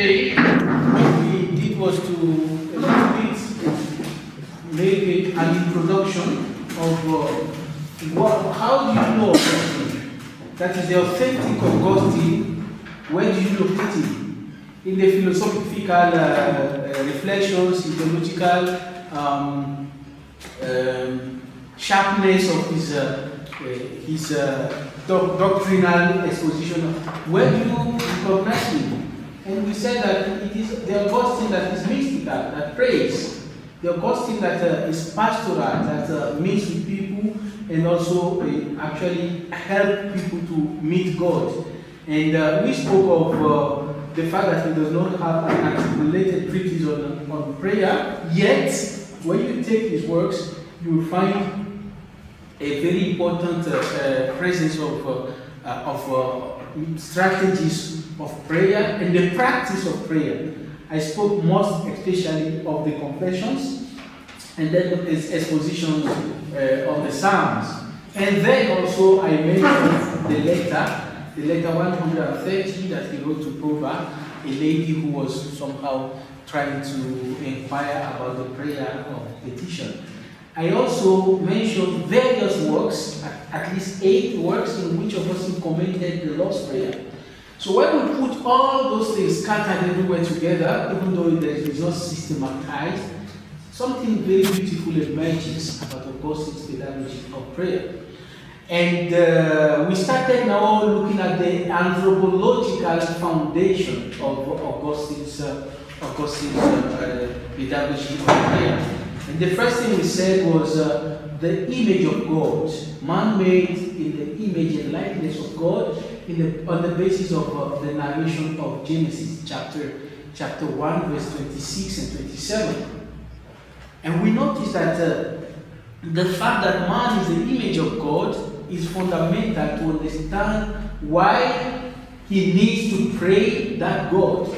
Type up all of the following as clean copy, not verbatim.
Yesterday, what we did was to a little bit make an introduction of how do you know Augustine? That is the authentic Augustine. Where do you locate him? In the philosophical reflections, in theological sharpness of his doctrinal exposition. Where do you recognize him? And we said that it is the Augustine that is mystical, that prays. The Augustine that is pastoral, that meets with people and also actually help people to meet God. And we spoke of the fact that he does not have an articulated treatise on prayer, yet when you take his works, you will find a very important presence of strategies of prayer and the practice of prayer. I spoke most especially of the confessions and then his expositions on the Psalms. And then also I mentioned the letter 130 that he wrote to Proba, a lady who was somehow trying to inquire about the prayer of petition. I also mentioned various works, at least 8 works in which Augustine commented the Lord's Prayer. So when we put all those things scattered everywhere together, even though there is not systematized, something very beautiful emerges about Augustine's pedagogy of prayer. And we started now looking at the anthropological foundation of Augustine's pedagogy of prayer. And the first thing we said was the image of God, man made in the image and likeness of God, on the basis of the narration of Genesis chapter 1, verse 26 and 27. And we noticed that the fact that man is the image of God is fundamental to understand why he needs to pray that God.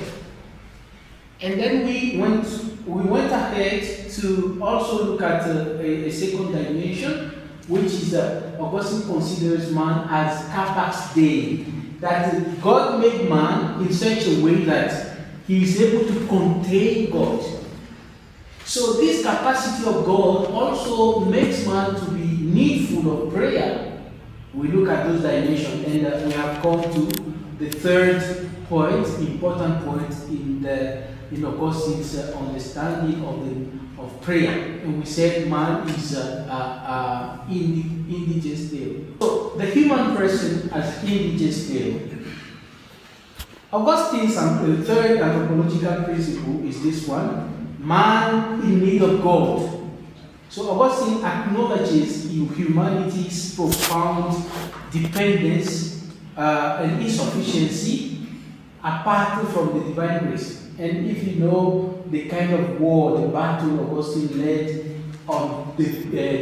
And then we went ahead to also look at a second dimension, which is Augustine considers man as capax Dei, that God made man in such a way that he is able to contain God. So this capacity of God also makes man to be needful of prayer. We look at those dimensions, and we have come to the third point, important point in Augustine's understanding of prayer. And we said man is indigenous Deo. So the human person as indigenous Deo. Augustine's third anthropological principle is this one: man in need of God. So Augustine acknowledges humanity's profound dependence and insufficiency apart from the divine grace. And if you know the kind of war, the battle Augustine led on the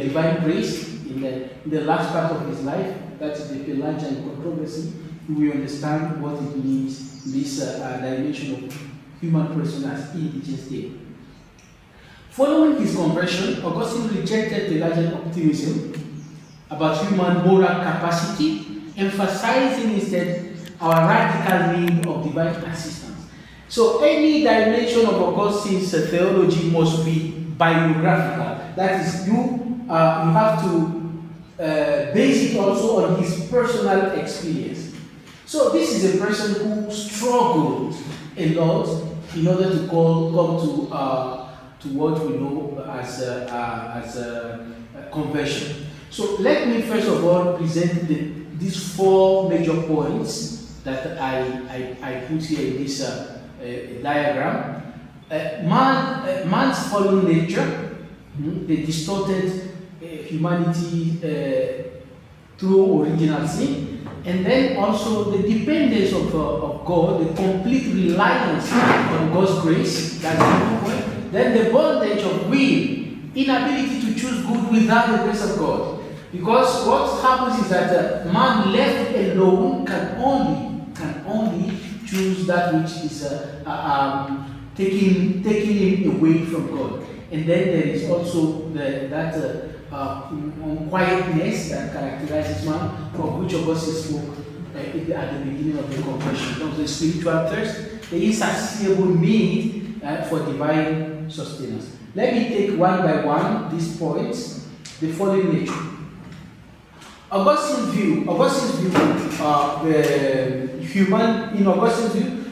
divine grace in the last part of his life, that is the Pelagian controversy, you will understand what it means, this dimension of human person as indigenous Deo. Following his conversion, Augustine rejected Pelagian optimism about human moral capacity, emphasizing instead our radical need of divine assistance. So any dimension of Augustine's theology must be biographical. That is, you have to base it also on his personal experience. So this is a person who struggled a lot in order to come to what we know as a conversion. So let me first of all present these 4 major points that I put here in this diagram. Man's fallen nature, the distorted humanity through original sin, and then also the dependence of God, the complete reliance on God's grace, that's the point. Then the bondage of will, inability to choose good without the grace of God. Because what happens is that man left alone can only choose that which is taking him away from God. And then there is also that unquietness that characterizes man, of which Augustine spoke at the beginning of the confession. There was the spiritual thirst the insatiable need for divine sustenance. Let me take one by one these points. The fallen nature. Augustine's view,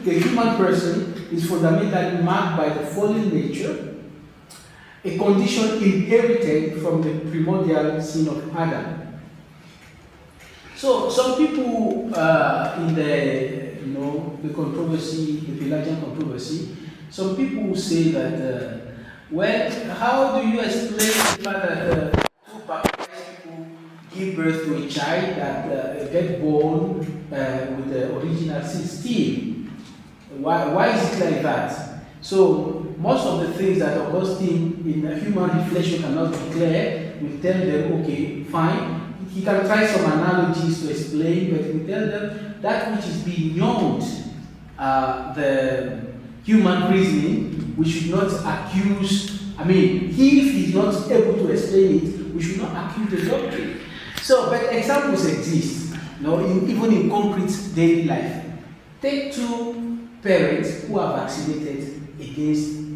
the human person is fundamentally marked by the fallen nature, a condition inherited from the primordial sin of Adam. So some people in the controversy, the Pelagian controversy, some people say that, how do you explain the fact that two baptized people give birth to a child that get born with the original sin still? Why is it like that? So most of the things that Augustine in human reflection cannot declare, we tell them, okay, fine. He can try some analogies to explain, but we tell them that which is beyond the human reasoning, we should not accuse. If he's not able to explain it, we should not accuse the doctrine. So, but examples exist, even in concrete daily life. Take two parents who are vaccinated against,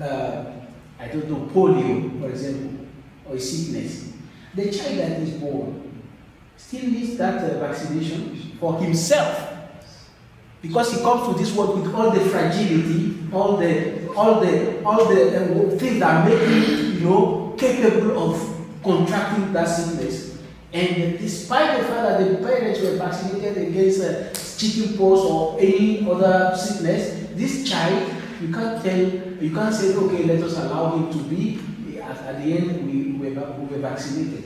polio, for example, or a sickness. The child that is born still needs that vaccination for himself, because he comes to this world with all the fragility, all the things that make him, capable of contracting that sickness. And despite the fact that the parents were vaccinated against chickenpox or any other sickness, this child, you can't say, okay, let us allow him to be. At the end, we were vaccinated.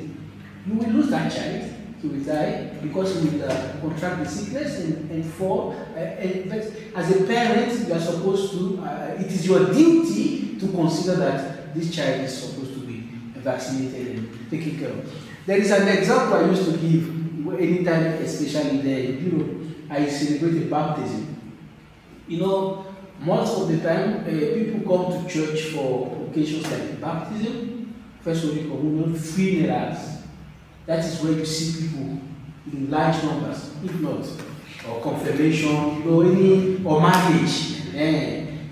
You will lose that child. He will die because he will contract the sickness and fall. But as a parent, you are supposed to, it is your duty to consider that this child is supposed to be vaccinated and taken care of. There is an example I used to give anytime, especially there in Europe, I celebrate a baptism. Most of the time, people come to church for occasions like baptism, First Holy Communion, funerals. That is where you see people in large numbers, if not, or confirmation, or marriage.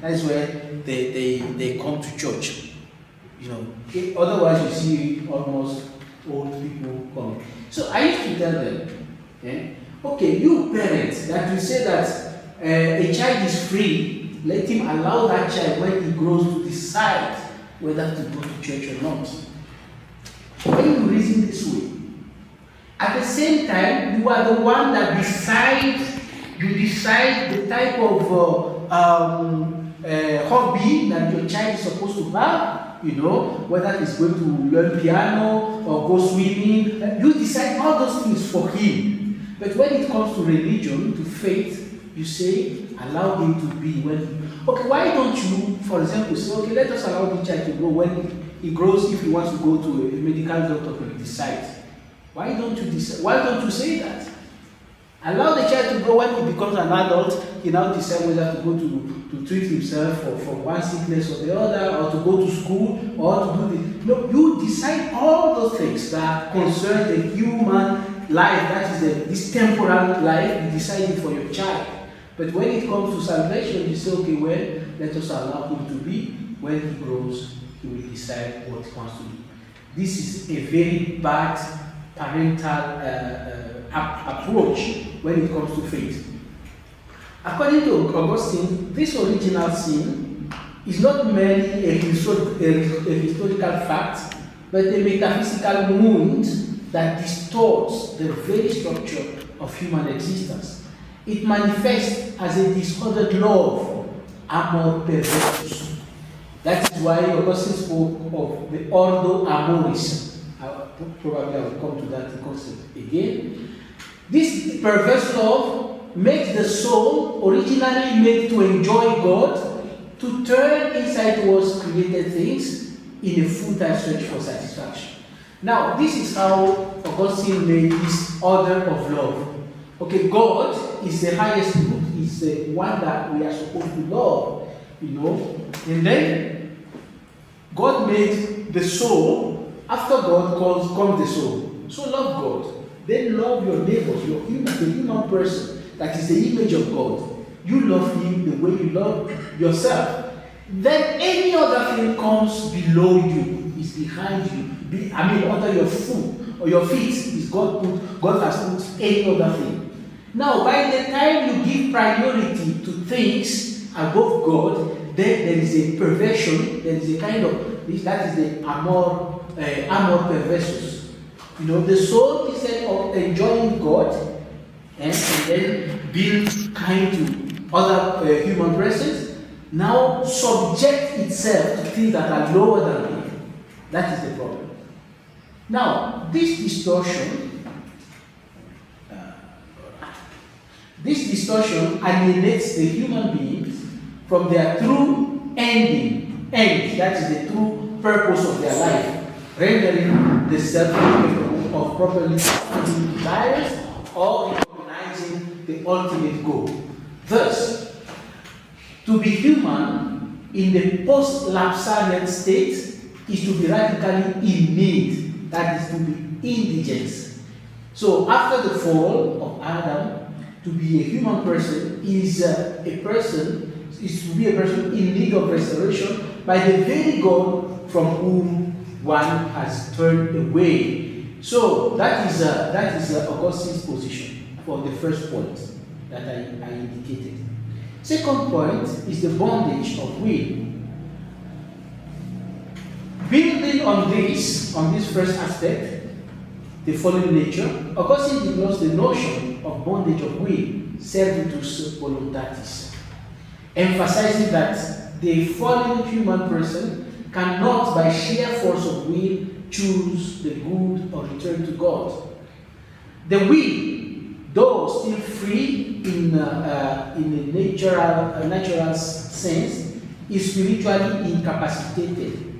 That is where they come to church. Otherwise you see almost old people come. So I used to tell them, okay, you parents that you say that a child is free, let him allow that child when he grows to decide whether to go to church or not. When you reason this way, at the same time, you are the one that decides the type of hobby that your child is supposed to have, whether he's going to learn piano or go swimming. You decide all those things for him. But when it comes to religion, to faith, you say, allow him to be okay, why don't you, for example, say, okay, let us allow the child to grow. When he grows, if he wants to go to a medical doctor, he decides. Why don't you say that? Allow the child to grow. When he becomes an adult, he now decides whether to go to treat himself for one sickness or the other, or to go to school, or to do this. No, you decide all those things that concern the human life, that is this temporal life, you decide it for your child. But when it comes to salvation, you say, okay, well, let us allow him to be. When he grows, he will decide what he wants to do. This is a very bad parental approach when it comes to faith. According to Augustine, this original sin is not merely a historical fact, but a metaphysical wound that distorts the very structure of human existence. It manifests as a disordered love, amor perversus. That is why Augustine spoke of the ordo amoris. Probably I will come to that concept again. This perverse love makes the soul, originally made to enjoy God, to turn inside towards created things in a futile search for satisfaction. Now, this is how Augustine made this order of love. Okay, God is the highest good, is the one that we are supposed to love, and then God made the soul. After God comes the soul. So love God. Then love your neighbors, the human person that is the image of God. you love him the way you love yourself, then any other thing comes below you, is behind you, under your foot or your feet, is God has put any other thing. Now, by the time you give priority to things above God, then there is a perversion, there is a kind of, that is the amor perversus. The soul, instead of enjoying God and then being kind to other human persons, now subject itself to things that are lower than it. That is the problem. Now, this distortion alienates the human beings from their true end, that is the true purpose of their life, rendering the self incapable of properly fulfilling desires or recognizing the ultimate goal. Thus, to be human in the post-lapsarian state is to be radically in need, that is to be indigent. So after the fall of Adam, to be a human person is to be a person in need of restoration by the very God from whom one has turned away. So that is Augustine's position for the first point that I indicated. Second point is the bondage of will. Building on this first aspect, the fallen nature, Augustine develops the notion of bondage of will, servitus voluntatis, emphasizing that the fallen human person cannot, by sheer force of will, choose the good or return to God. The will, though still free in a natural sense, is spiritually incapacitated.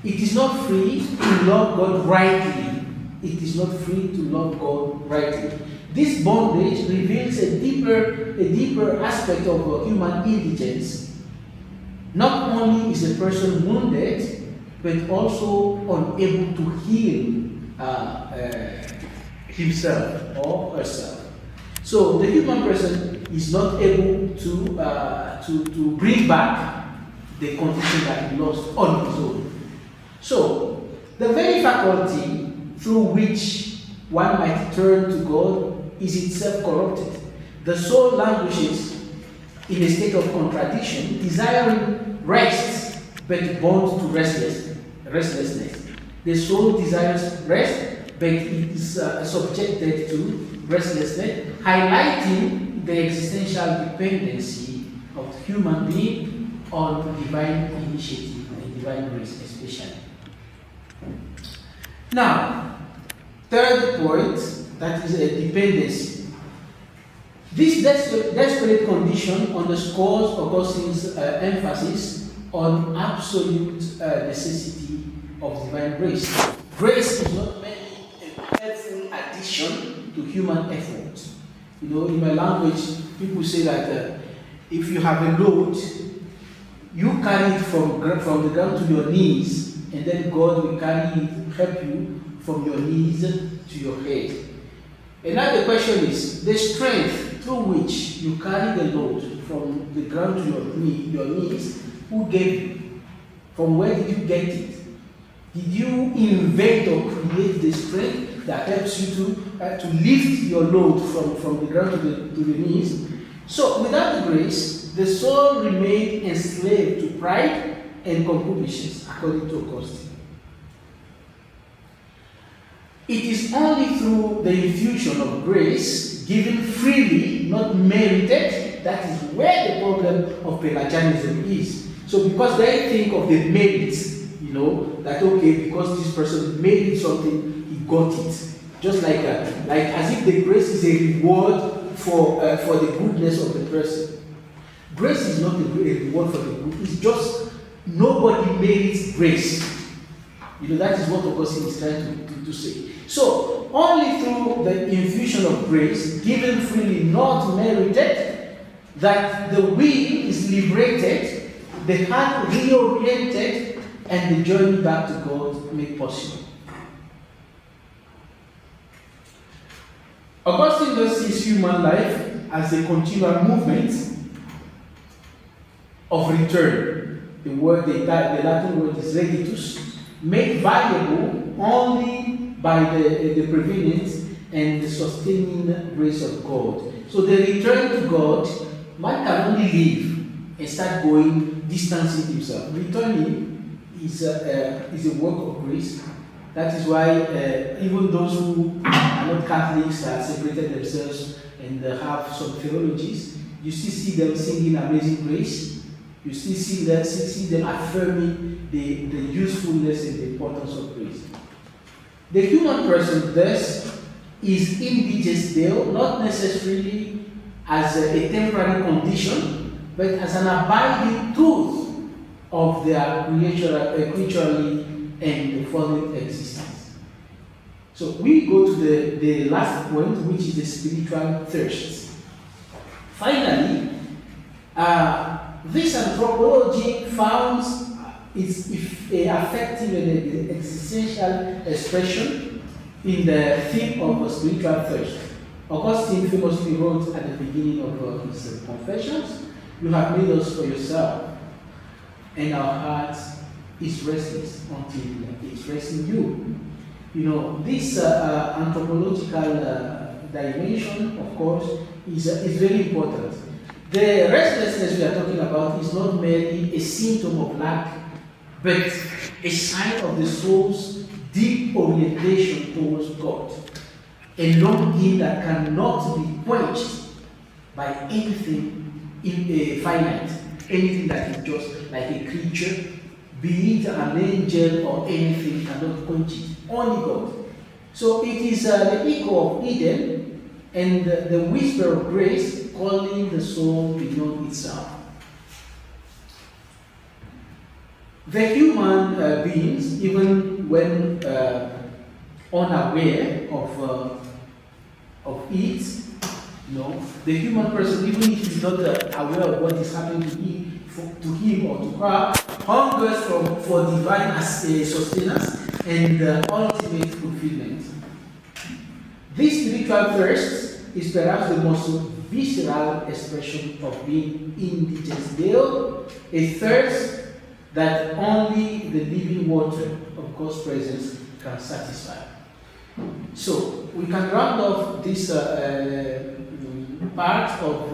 It is not free to love God rightly. It is not free to love God rightly. This bondage reveals a deeper aspect of human indigence. Not only is a person wounded, but also unable to heal himself or herself. So the human person is not able to bring back the condition that he lost on his own. So the very faculty through which one might turn to God is itself corrupted. The soul languishes in a state of contradiction, desiring rest, but bound to restlessness. The soul desires rest, but it is subjected to restlessness, highlighting the existential dependency of the human being on divine initiative and divine grace especially. Now, third point, that is a dependency. This desperate condition underscores Augustine's emphasis on absolute necessity of divine grace. Grace is not merely a helpful addition to human effort. In my language, people say that if you have a load, you carry it from the ground to your knees, and then God will help you from your knees to your head. And now the question is, the strength through which you carry the load from the ground to your knees, who gave you? From where did you get it? Did you invent or create the strength that helps you to lift your load from the ground to the knees? So without the grace, the soul remained enslaved to pride and concupiscence, according to Augustine. It is only through the infusion of grace, given freely, not merited, that is where the problem of Pelagianism is. So because they think of the merits, that okay, because this person made something, he got it. Just like as if the grace is a reward for the goodness of the person. Grace is not a reward for the good. It's just nobody merits grace. That is what Augustine is trying to say. So, only through the infusion of grace, given freely, not merited, that the will is liberated, the heart reoriented, and the journey back to God made possible. Augustine thus sees human life as a continual movement of return. The Latin word is reditus, made valuable only by the prevenient and the sustaining grace of God. So the return to God, one can only leave and start going, distancing himself. Returning is a work of grace. That is why even those who are not Catholics have separated themselves and have some theologies, you still see them singing Amazing Grace. You still see them affirming the usefulness and the importance of grace. The human person, thus, is indiges Deo, not necessarily as a temporary condition, but as an abiding truth of their creaturely and fallen existence. So we go to the last point, which is the spiritual thirst. Finally, this anthropology found its affective and existential expression in the theme of spiritual thirst. Augustine famously wrote at the beginning of his Confessions, "You have made us for yourself, and our hearts is restless until it rests in you." You know, this anthropological dimension, of course, is very important. The restlessness we are talking about is not merely a symptom of lack, but a sign of the soul's deep orientation towards God, a longing that cannot be quenched by anything finite, anything that is just like a creature, be it an angel or anything, cannot quench it. Only God. So it is the echo of Eden and the whisper of grace calling the soul beyond itself. The human beings, even when unaware of it, the human person, even if he's not aware of what is happening to him or to her, hungers for divine sustenance and ultimate fulfillment. This spiritual thirst is perhaps the most visceral expression of being indigenous Deo, a thirst that only the living water of God's presence can satisfy. So we can round off this part of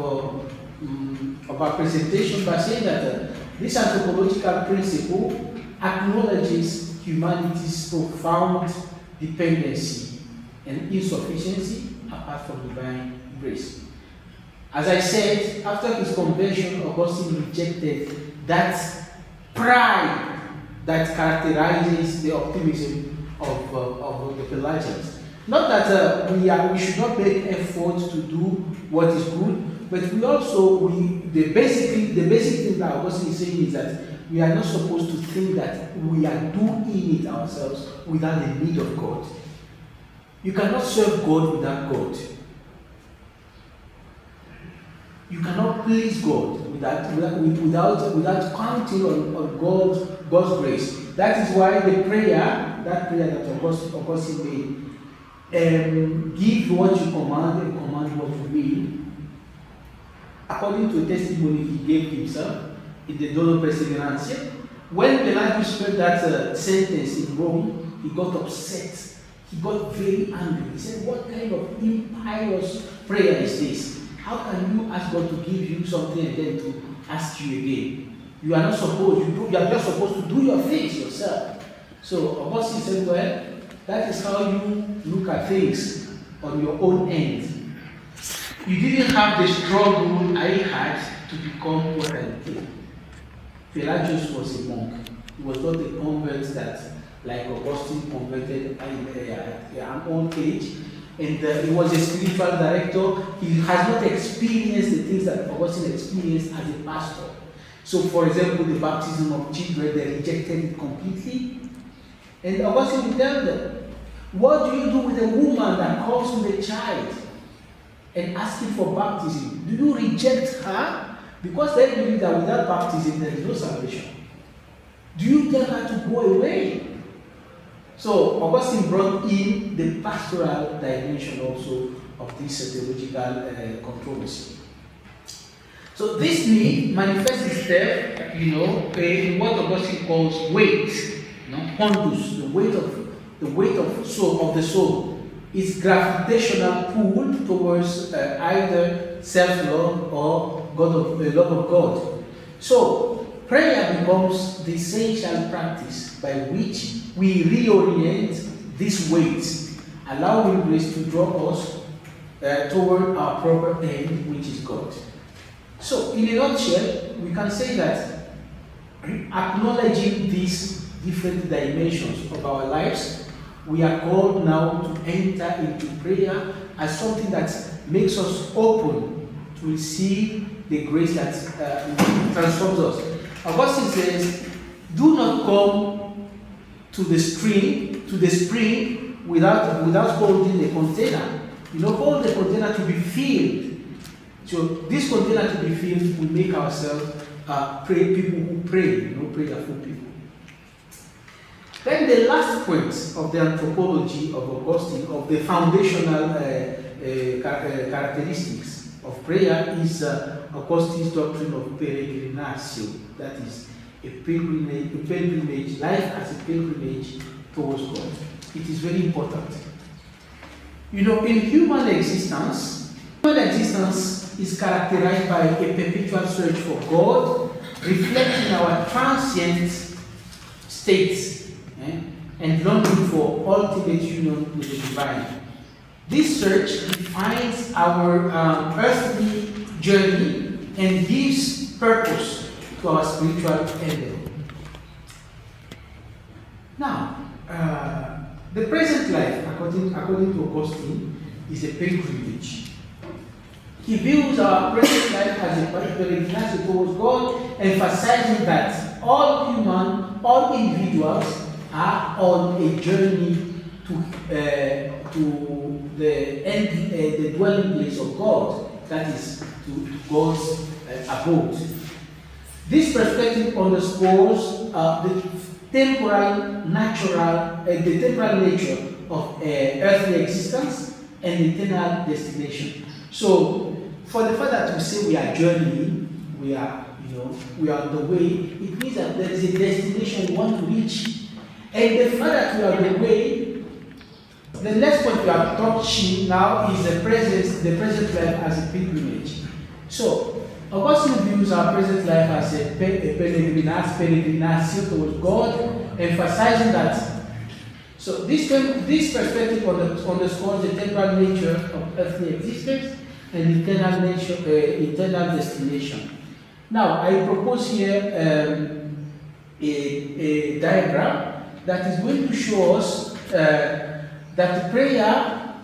our presentation by saying that this anthropological principle acknowledges humanity's profound dependency and insufficiency apart from divine grace. As I said, after his conversion, Augustine rejected that pride that characterizes the optimism of the Pelagians. Not that we should not make effort to do what is good, but the basic thing that Augustine is saying is that we are not supposed to think that we are doing it ourselves without the need of God. You cannot serve God without God. You cannot please God without counting on God's grace. That is why that prayer that Augustine made, give what you command and command what you will, according to a testimony he gave himself in the Dono Perseverantia. When Pelagius heard that sentence in Rome, he got upset. He got very angry. He said, "What kind of impious prayer is this? How can you ask God to give you something and then to ask you again? You are not supposed, you are just supposed to do your things yourself." So Augustine said, well, that is how you look at things on your own end. You didn't have the struggle I had to become what I did. Pelagius was a monk. He was not a convert that, like Augustine, converted at an old age. And he was a spiritual director. He has not experienced the things that Augustine experienced as a pastor. So, for example, the baptism of children, they rejected it completely. And Augustine will tell them, what do you do with a woman that comes with a child and asking for baptism? Do you reject her? Because they believe that without baptism, there is no salvation. Do you tell her to go away? So Augustine brought in the pastoral dimension also of this theological controversy. So this need manifests itself, in what Augustine calls weight, pondus, the weight of the soul, is gravitational pull towards either self-love or love of God. So prayer becomes the essential practice by which we reorient this weight, allowing grace to draw us toward our proper end, which is God. So, in a nutshell, we can say that acknowledging these different dimensions of our lives, we are called now to enter into prayer as something that makes us open to receive the grace that transforms us. Augustine says, do not come to the spring without holding a container. Hold the container to be filled. So this container to be filled, we make ourselves people who pray, prayerful people. Then the last point of the anthropology of Augustine, of the foundational characteristics of prayer, is Augustine's doctrine of peregrinatio, that is a pilgrimage, life as a pilgrimage towards God. It is very important. In human existence is characterized by a perpetual search for God, reflecting our transient states and longing for ultimate union with the divine. This search defines our earthly journey and gives purpose to our spiritual endeavor. Now, the present life, according to Augustine, is a pilgrimage. He views our present life as a peregrination towards God, emphasizing that all individuals are on a journey to the dwelling place of God, that is, to God's abode. This perspective underscores the temporal nature of earthly existence and eternal destination. So, for the fact that we say we are journeying, we are on the way, it means that there is a destination we want to reach. And the fact that we are on the way, the next point we are touching now is the present life as a pilgrimage. So, Augustine views our present life as a peregrination towards God, emphasizing that. So this perspective underscores the temporal nature of earthly existence and eternal destination. Now, I propose here a diagram that is going to show us that prayer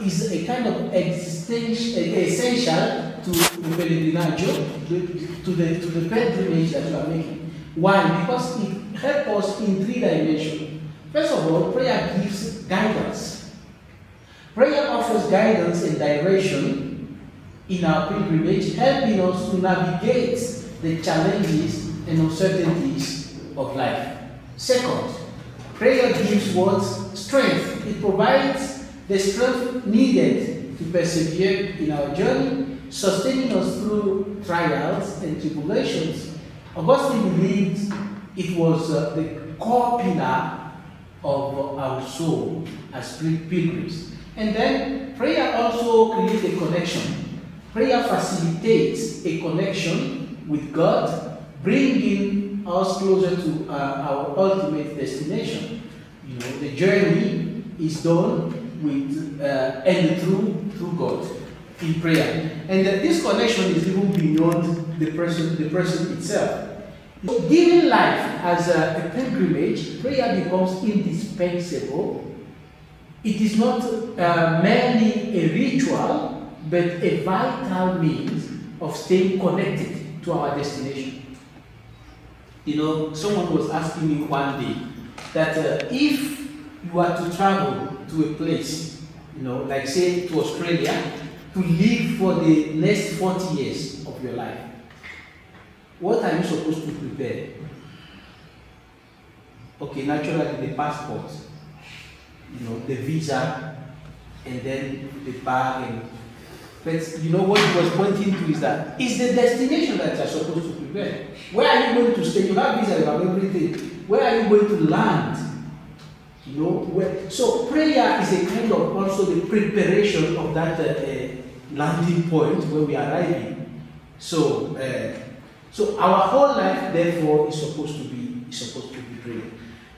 is a kind of essential to the peregrinaggio, to the pilgrimage that you are making. Why? Because it helps us in 3 dimensions. First of all, prayer gives guidance. Prayer offers guidance and direction in our pilgrimage, helping us to navigate the challenges and uncertainties of life. Second, prayer gives what? Strength. It provides the strength needed to persevere in our journey, sustaining us through trials and tribulations. Augustine believed it was the core pillar of our soul as pilgrims. And then prayer also creates a connection. Prayer facilitates a connection with God, bringing us closer to our ultimate destination. The journey is done with and through God in prayer. And this connection is even beyond the person itself. Given life as a pilgrimage, prayer becomes indispensable. It is not merely a ritual, but a vital means of staying connected to our destination. Someone was asking me one day that if you are to travel to a place, like say to Australia, to live for the next 40 years of your life, what are you supposed to prepare? Okay, naturally the passport, the visa, and then the bag. But you know what he was pointing to is that it's the destination that you're supposed to prepare. Where are you going to stay? You have visa, you have everything. Where are you going to land? You know, so prayer is a kind of also the preparation of that landing point where we are arriving. So our whole life, therefore, is supposed to be prayer.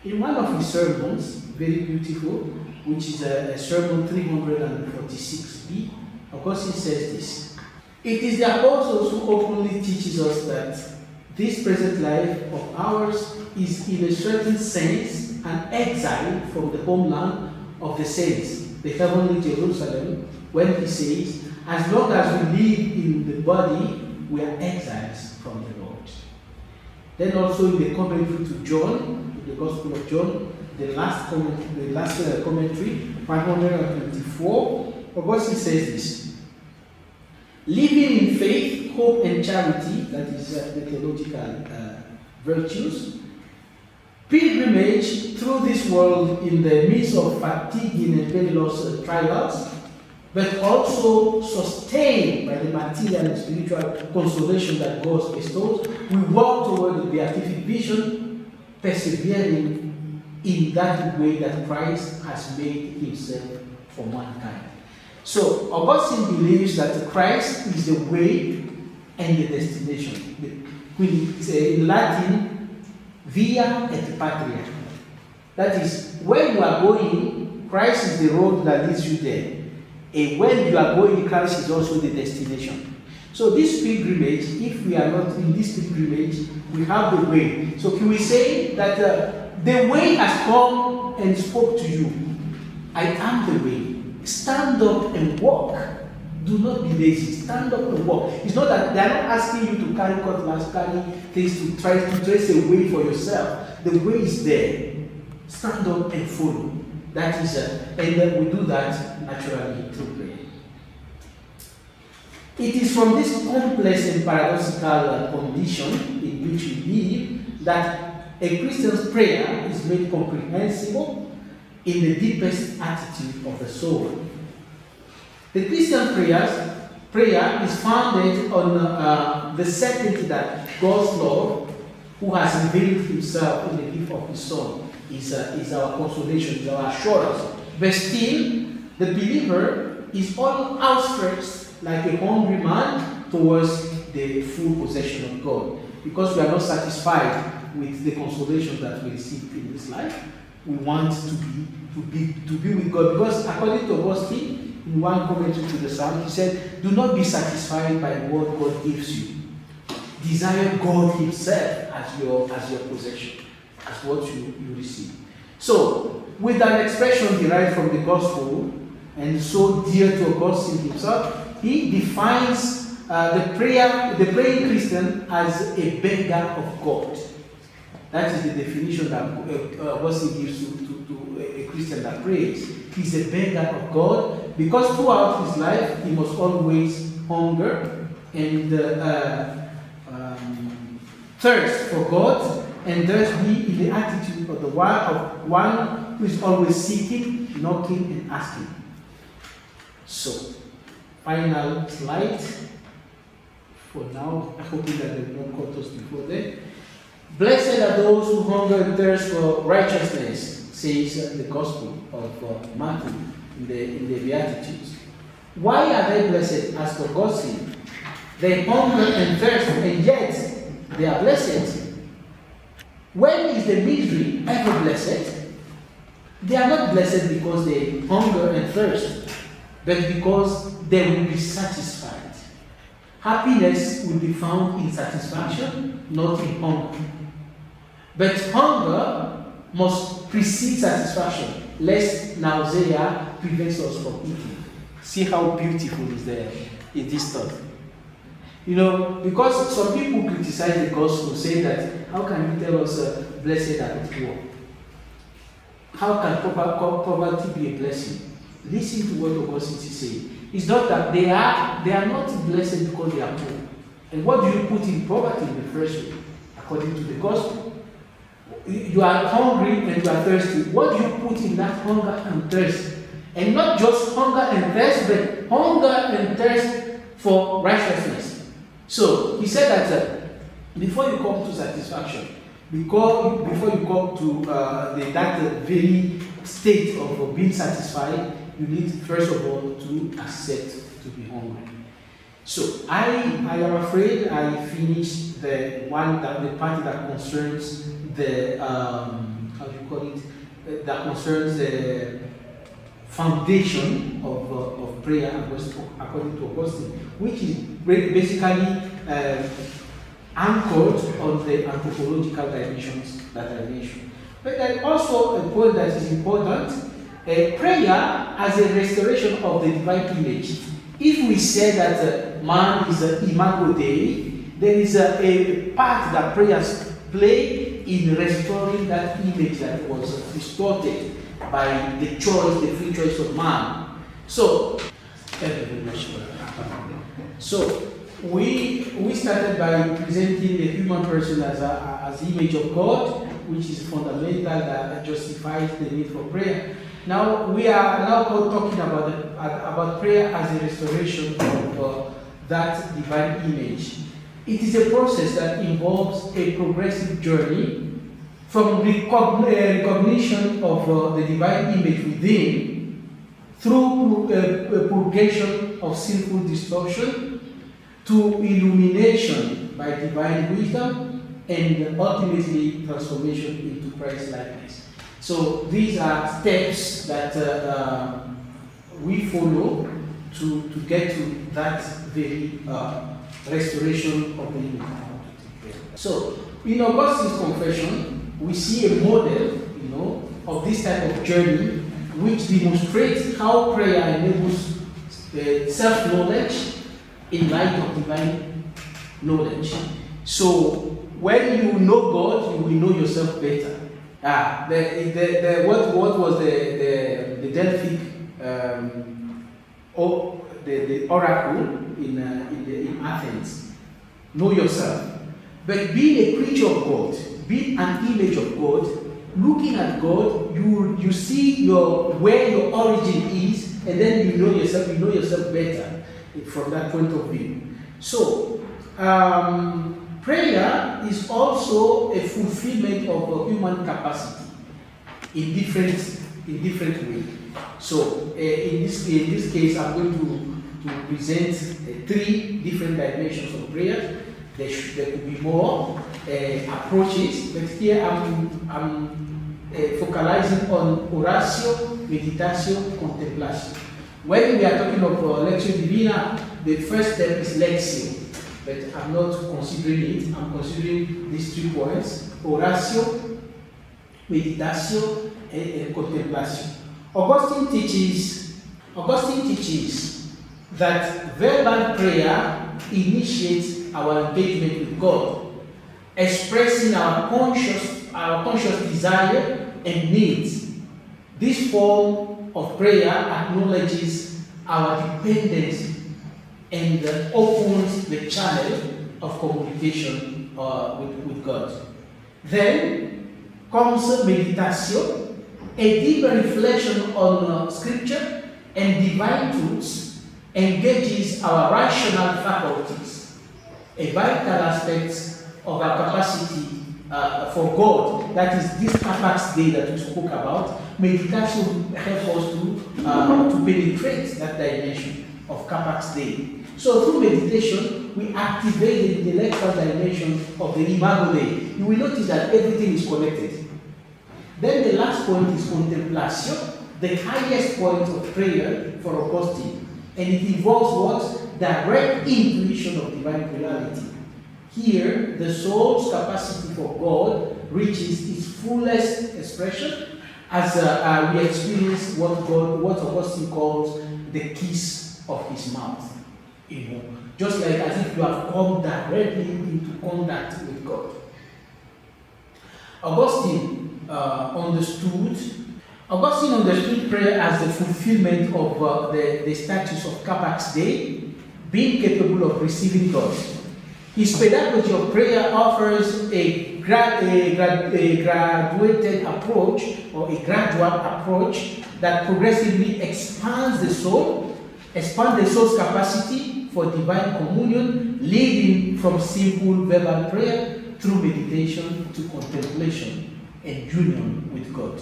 In one of his sermons, very beautiful, which is a sermon 346b, Augustine says this: "It is the apostles who openly teaches us that this present life of ours is in a certain sense an exile from the homeland of the saints, the heavenly Jerusalem, when he says, as long as we live in the body, we are exiles from the Lord." Then also in the commentary to John, in the Gospel of John, the last commentary, 124, Augustine says this: "Living in faith, hope, and charity," that is the theological virtues, "pilgrimage through this world in the midst of fatiguing and perilous trials, but also sustained by the material and spiritual consolation that God bestows, we walk toward the beatific vision, persevering in that way that Christ has made himself for mankind." So Augustine believes that Christ is the way and the destination. In Latin, via et patria. That is, when you are going, Christ is the road that leads you there. And when you are going, Christ is also the destination. So this pilgrimage, if we are not in this pilgrimage, we have the way. So can we say that the way has come and spoke to you? I am the way. Stand up and walk. Do not be lazy. Stand up and walk. It's not that they are not asking you to carry cutlass, carry things to try to trace a way for yourself. The way is there. Stand up and follow. That is, and then we do that naturally through prayer. It is from this complex and paradoxical condition in which we live that a Christian's prayer is made comprehensible in the deepest attitude of the soul. The Christian prayer is founded on the certainty that God's love, who has revealed himself in the gift of his Son, is our consolation, is our assurance. But still, the believer is all outstretched like a hungry man towards the full possession of God. Because we are not satisfied with the consolation that we receive in this life, we want to be with God. Because according to Augustine, in one commentary to the Psalm, he said, "Do not be satisfied by what God gives you. Desire God himself as your possession, as what you receive." So, with an expression derived from the gospel and so dear to Augustine himself, he defines the praying Christian as a beggar of God. That is the definition that Augustine gives to a Christian that prays. He's a beggar of God because throughout his life he must always hunger and thirst for God, and thus be in the attitude of one who is always seeking, knocking, and asking. So, final slide for now. I hope that they will not cut us before then. "Blessed are those who hunger and thirst for righteousness," says the Gospel of Matthew in the Beatitudes. Why are they blessed? Asked Augustine. They hunger and thirst, and yet they are blessed. When is the misery ever blessed? They are not blessed because they hunger and thirst, but because they will be satisfied. Happiness will be found in satisfaction, not in hunger. But hunger must precede satisfaction, lest nausea prevents us from eating. See how beautiful is this thought. You know, because some people criticize the gospel, saying that, how can you tell us blessed are the poor? How can poverty be a blessing? Listen to what Augustine is saying. It's not that they are not blessed because they are poor. And what do you put in poverty in the first way? According to the gospel, you are hungry and you are thirsty. What do you put in that hunger and thirst? And not just hunger and thirst, but hunger and thirst for righteousness. So he said that before you come to satisfaction, before you come to that very state of being satisfied, you need first of all to accept to be hungry. So I am afraid I finished the part that concerns the that concerns the foundation of prayer according to Augustine, which is basically anchored on the anthropological dimensions that I mentioned. But there's also a point that is important: prayer as a restoration of the divine image. If we say that man is an imago Dei, there is a part that prayers play in restoring that image that was distorted by the free choice of man. So, we started by presenting the human person as the image of God, which is fundamental, that justifies the need for prayer. Now we are talking about prayer as a restoration of that divine image. It is a process that involves a progressive journey from recognition of the divine image within, through purgation of sinful distortion, to illumination by divine wisdom, and ultimately transformation into Christ likeness. So these are steps that we follow to get to that very restoration of the image. So in Augustine's confession, we see a model, of this type of journey, which demonstrates how prayer enables self-knowledge in light of divine knowledge. So when you know God, you will know yourself better. What was the Delphic the oracle in Athens? Know yourself. But being a creature of God, being an image of God, looking at God, you see where your origin is, and then you know yourself better from that point of view. So prayer is also a fulfillment of human capacity in different ways. So in this case, I'm going to present 3 different dimensions of prayer. There could be more approaches, but here I'm focalizing on oratio, meditatio, contemplation. When we are talking of lectio divina, the first step is lectio, but I'm not considering it. I'm considering these 3 points: oratio, meditatio, and contemplation. Augustine teaches that verbal prayer initiates our engagement with God, expressing our conscious desire and needs. This form of prayer acknowledges our dependence and opens the channel of communication with God. Then comes meditatio, a deeper reflection on Scripture and divine truths, engages our rational faculties, a vital aspect of our capacity for God. That is this capax Dei that we spoke about. Meditation helps us to penetrate that dimension of capax Dei. So through meditation, we activate the intellectual dimension of the imago Dei. You will notice that everything is connected. Then the last point is contemplatio, the highest point of prayer for Augustine. And it involves what? Direct intuition of divine reality. Here, the soul's capacity for God reaches its fullest expression as we experience what Augustine calls the kiss of his mouth. Just like as if you have come directly into contact with God. Augustine understood prayer as the fulfillment of the status of capax Dei, being capable of receiving God. His pedagogy of prayer offers a graduated approach or a gradual approach that progressively expands the soul's capacity for divine communion, leading from simple verbal prayer through meditation to contemplation and union with God.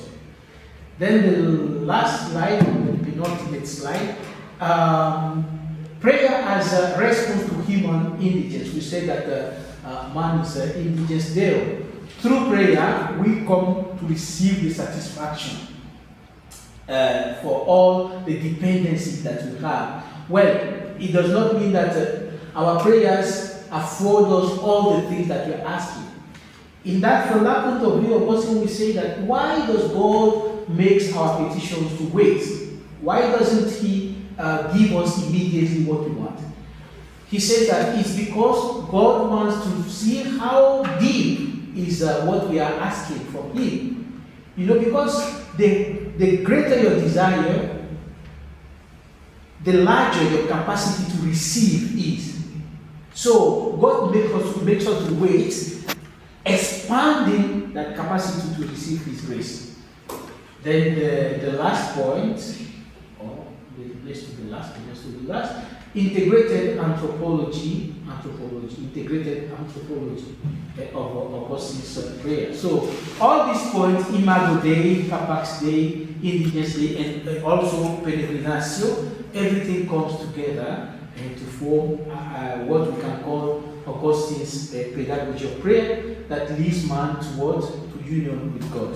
Then the last slide, the penultimate slide, prayer as a response to human indigence. We said that man is an indigence there. Through prayer, we come to receive the satisfaction for all the dependencies that we have. Well, it does not mean that our prayers afford us all the things that we are asking. From that point of view, Augustine will say that why does God make our petitions to wait? Why doesn't He give us immediately what we want? He says that it's because God wants to see how deep is what we are asking from Him. Because the greater your desire, the larger your capacity to receive is. So God makes us to wait, expanding that capacity to receive His grace. Then the last point, let's do the last. Integrated anthropology of Augustine's prayer. So all these points, Imago Dei, Capax Dei, Indigence Dei, and also Peregrinatio, everything comes together and to form what we can call Augustine's pedagogy of prayer that leads man towards union with God.